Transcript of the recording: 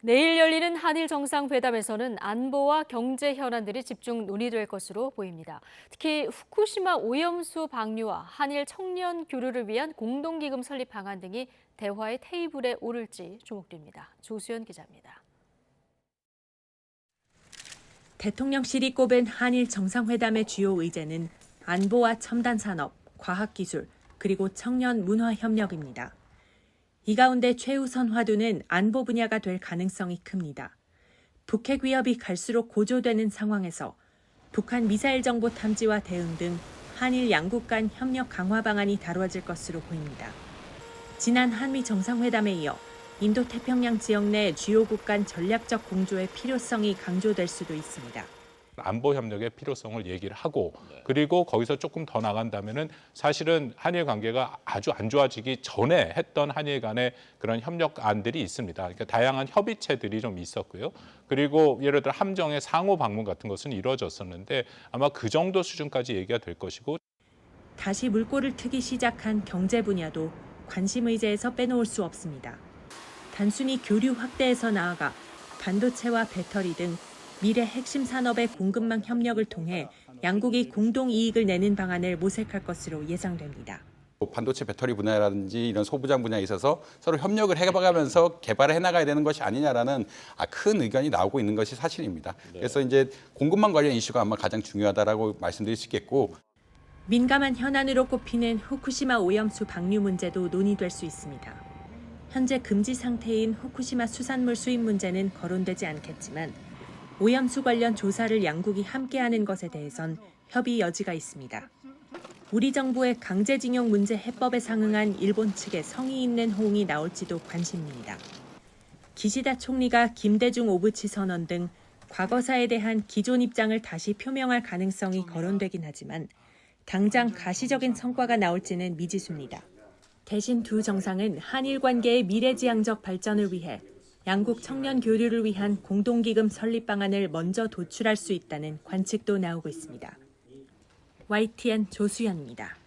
내일 열리는 한일 정상회담에서는 안보와 경제 현안들이 집중 논의될 것으로 보입니다. 특히 후쿠시마 오염수 방류와 한일 청년 교류를 위한 공동기금 설립 방안 등이 대화의 테이블에 오를지 주목됩니다. 조수연 기자입니다. 대통령실이 꼽은 한일 정상회담의 주요 의제는 안보와 첨단 산업, 과학기술, 그리고 청년 문화 협력입니다. 이 가운데 최우선 화두는 안보 분야가 될 가능성이 큽니다. 북핵 위협이 갈수록 고조되는 상황에서 북한 미사일 정보 탐지와 대응 등 한일 양국 간 협력 강화 방안이 다뤄질 것으로 보입니다. 지난 한미 정상회담에 이어 인도태평양 지역 내 주요국 간 전략적 공조의 필요성이 강조될 수도 있습니다. 안보 협력의 필요성을 얘기를 하고 그리고 거기서 조금 더 나간다면은 사실은 한일 관계가 아주 안 좋아지기 전에 했던 한일 간의 그런 협력안들이 있습니다. 그러니까 다양한 협의체들이 좀 있었고요. 그리고 예를 들어 함정의 상호 방문 같은 것은 이루어졌었는데 아마 그 정도 수준까지 얘기가 될 것이고 다시 물꼬를 트기 시작한 경제 분야도 관심 의제에서 빼놓을 수 없습니다. 단순히 교류 확대에서 나아가 반도체와 배터리 등 미래 핵심 산업의 공급망 협력을 통해 양국이 공동 이익을 내는 방안을 모색할 것으로 예상됩니다. 반도체 배터리 분야라든지 이런 소부장 분야에 있어서 서로 협력을 해가면서 개발을 해나가야 되는 것이 아니냐라는 큰 의견이 나오고 있는 것이 사실입니다. 그래서 이제 공급망 관련 이슈가 아마 가장 중요하다라고 말씀드릴 수 있겠고 민감한 현안으로 꼽히는 후쿠시마 오염수 방류 문제도 논의될 수 있습니다. 현재 금지 상태인 후쿠시마 수산물 수입 문제는 거론되지 않겠지만 오염수 관련 조사를 양국이 함께하는 것에 대해선 협의 여지가 있습니다. 우리 정부의 강제징용 문제 해법에 상응한 일본 측의 성의 있는 호응이 나올지도 관심입니다. 기시다 총리가 김대중 오부치 선언 등 과거사에 대한 기존 입장을 다시 표명할 가능성이 거론되긴 하지만 당장 가시적인 성과가 나올지는 미지수입니다. 대신 두 정상은 한일 관계의 미래지향적 발전을 위해 양국 청년 교류를 위한 공동기금 설립 방안을 먼저 도출할 수 있다는 관측도 나오고 있습니다. YTN 조수연입니다.